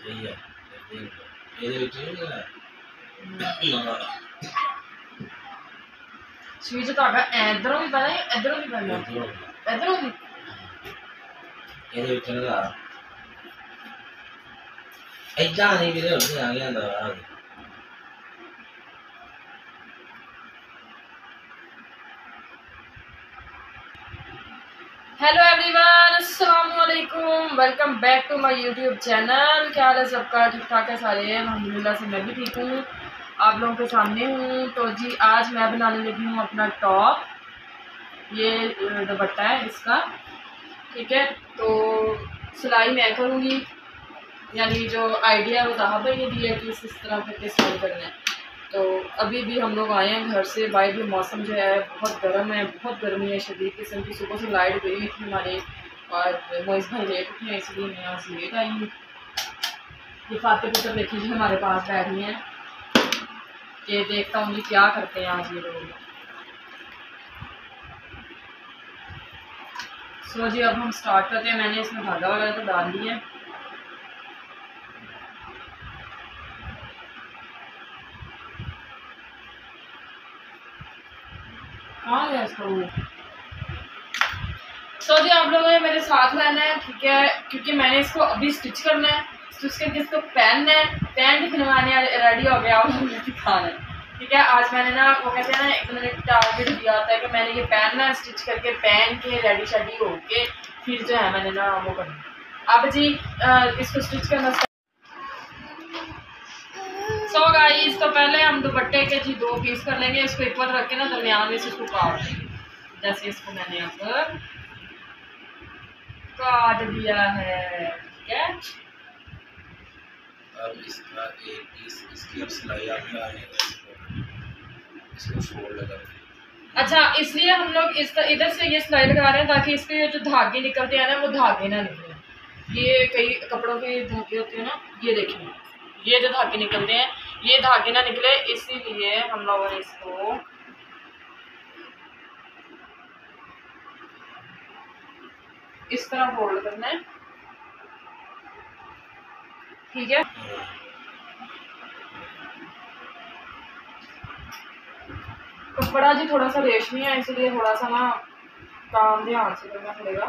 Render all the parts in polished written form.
सही है ਇਹਦੇ ਵਿੱਚ स्विच ਤੁਹਾਡਾ ਇਧਰੋਂ ਵੀ ਪੈਣਾ ਹੈ ਇਧਰੋਂ ਵੀ ਪੈਣਾ ਇਧਰੋਂ ਵੀ ਇਹਦੇ ਵਿੱਚ ਲਗਾ ਇਦਾਂ ਨਹੀਂ ਵੀਰੇ ਉੱਥੇ ਆ ਗਿਆ ਦਾ हेलो एवरीवन, अस्सलाम वालेकुम, welcome back to my YouTube channel. क्या हाल है सबका? ठीक ठाक है सारे? अल्हम्दुलिल्लाह से मैं भी ठीक हूँ, आप लोगों के सामने हूँ। तो जी आज मैं बनाने लगी हूँ अपना टॉप। ये दुपट्टा है इसका, ठीक है। तो सिलाई मैं करूँगी, यानी जो आइडिया वो साहब भाई ने दिया कि इस तरह करके सिलाई करना है। तो अभी भी हम लोग आए हैं घर से, बाहर भी मौसम जो है बहुत गर्म है, बहुत गर्मी है शदीद किस्म की। सुबह से लाइट गई थी हमारे और मोइस भाई लेट उठे, इसलिए मैं आज लेट आई हूँ। ये फाते पुत्र देखिए जी हमारे पास बैठी हैं कि देखता हूँ जी क्या करते हैं आज ये लोग। सो जी अब हम स्टार्ट करते हैं। मैंने इसमें धागा वगैरह तो डाल दिया है। कहाँ गया इसका वो? तो जी आप लोगों ने मेरे साथ रहना है, ठीक है, क्योंकि मैंने इसको अभी स्टिच करना है। स्टिच करके इसको पहनना है, पहन के फिलवाने रेडी हो गया और मुझे दिखाना है, ठीक है। आज मैंने ना वो कहते हैं ना एक मैंने टारगेट दिया होता है कि मैंने ये पहनना है, स्टिच करके पहन के रेडी शेडी होके फिर जो है मैंने ना वो करना। अब जी इसको स्टिच करना। सो गाइस, तो पहले हम दुपट्टे के जी 2 पीस कर लेंगे। इसको इक्वल रख के ना दरमियान में से इसको काट देंगे, जैसे इसको मैंने अब काट दिया है, ठीक है। अब इसका एक पीस इसकी अब सिलाई आपने आगे इसको फोल्ड लगा। अच्छा, इसलिए हम लोग इस इधर से ये सिलाई लगा रहे हैं ताकि इसके जो धागे निकलते हैं ना वो धागे ना निकले। ये कई कपड़ों के धागे होते हैं ना, ये देखिए ये जो धागे निकलते हैं ये धागे ना निकले, इसीलिए हम लोगों ने इसको इस तरह फोल्ड करना है, ठीक है। कपड़ा जी थोड़ा सा रेशमी है, इसलिए थोड़ा सा ना काम ध्यान से करना पड़ेगा।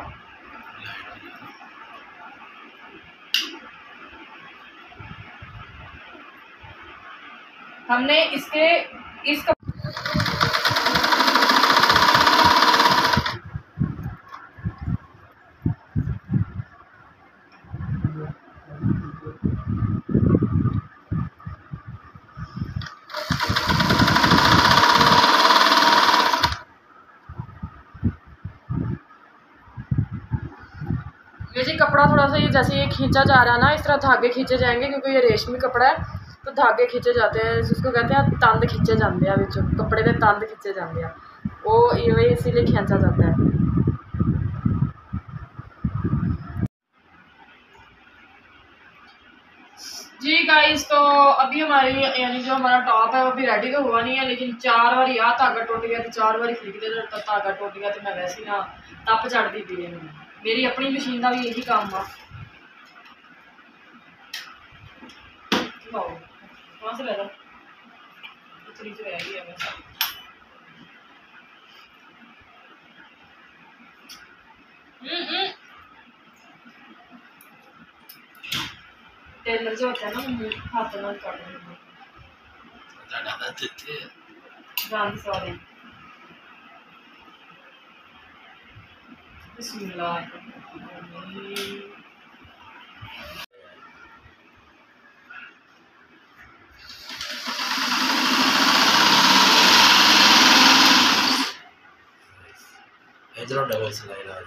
हमने इसके इस जी कपड़ा थोड़ा सा ये जैसे ये खींचा जा रहा है ना, इस तरह धागे खींचे जाएंगे क्योंकि ये रेशमी कपड़ा है तो धागे खींचे जाते हैं, जिसको कहते हैं तंद खींचे जाते हैं, बिच कपड़े के तंद खींचे जाते हैं, वो ये इसीलिए खींचा जाता है। जी गाइस, तो अभी हमारी यानी जो हमारा टॉप है वो भी रेडी तो हुआ नहीं है, लेकिन 4 बार यार धागा टूट गया तो 4 बार खरीदते तो धागा टूट गया तो मैं वैसे ना तप चढ़ती पी है। मेरी अपनी मशीन का भी यही काम है। कहाँ से लगा इतनी तो रह गई है बस। टेलर जो होता है ना हाथ में काट गांधी सॉरी बिस्मिल्लाह। इधर डबल सिलाई लगा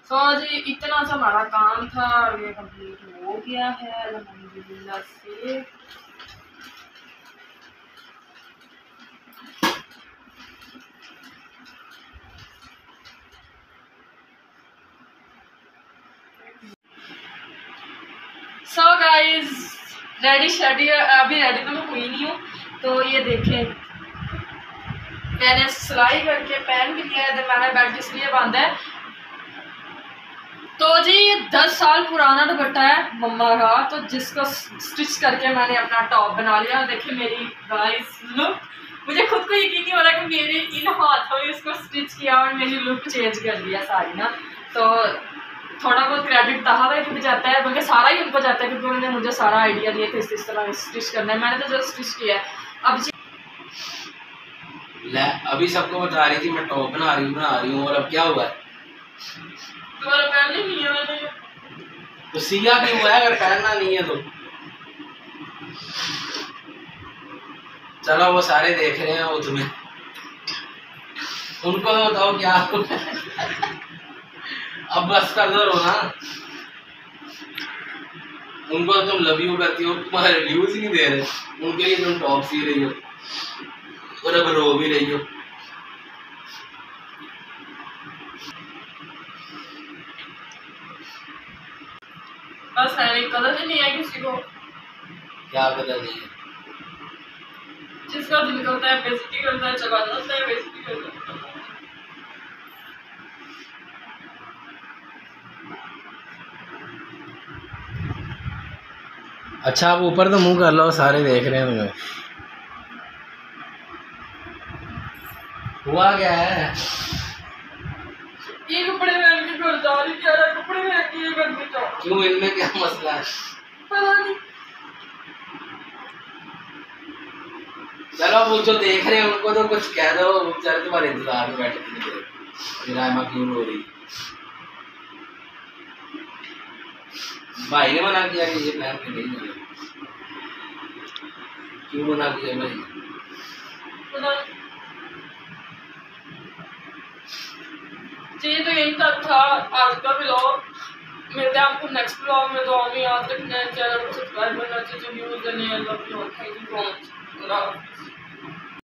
तो जी इतना सा हमारा काम था और ये कंप्लीट हो गया है अल्हम्दुलिल्लाह से। सो गाइस रेडी शेडी अभी रेडी तो मैं हुई नहीं हूँ, तो ये देखें, मैंने सिलाई करके पहन भी लिया है। तो मैंने बेल्ट इसलिए बांधा है, तो जी ये 10 साल पुराना दुपट्टा है मम्मा का, तो जिसको स्टिच करके मैंने अपना टॉप बना लिया। देखिए मेरी गाइस लुक, मुझे खुद को यकीन नहीं हो रहा कि मेरे इन हाथों में इसको स्टिच किया और मेरी लुक चेंज कर दिया सारी ना। तो थोड़ा बहुत क्रेडिट तहा भाई को भी जाता है, बल्कि सारा ही उनको जाता है, क्योंकि उन्होंने मुझे सारा आइडिया दिया कि इस तरह स्टिच करना है। मैंने तो जो स्टिच किया है अब अभी सबको बता रही थी मैं टॉप बना रही हूँ और अब क्या हुआ है? तुम्हारा पहनने नहीं है मैंने तो सिया क्यों हुआ है अगर पहनना नहीं है तो? चलो वो सारे देख रहे हैं, वो तुम्हें उनको तो बताओ क्या अब बस कर दो रोना। उनको तो तुम लव यू करती हो, तुम्हारे रिव्यूज ही नहीं दे रहे, उनके लिए तुम टॉप सी रही हो और अब रो भी रही हो। बस है, कदर ही नहीं है किसी को। क्या कदर नहीं है? जिसका दिल करता है बेइज्जती करता है, चला जाता है बेइज्जती करता है। अच्छा आप ऊपर तो मुंह कर लो, सारे देख रहे हैं तुम्हें। हुआ क्या है? ये कपड़े पहन के घर जा रही, क्या कपड़े पहन के घर में जाओ? क्यों, इनमें क्या मसला है? पता नहीं। चलो वो जो देख रहे हैं उनको तो कुछ कह दो, बेचारे तुम्हारे इंतजार में बैठे थे। रायमा क्यों रो रही? भाई ने मना किया कि ये पहन के नहीं जाना। क्यों मना किया भाई? जी तो यही तक था आज का व्लॉग। मिलते हैं आपको नेक्स्ट व्लॉग में। तो हमें याद रखना है, चैनल को सब्सक्राइब करना चाहिए। व्यूज देने, love you, thank you so much.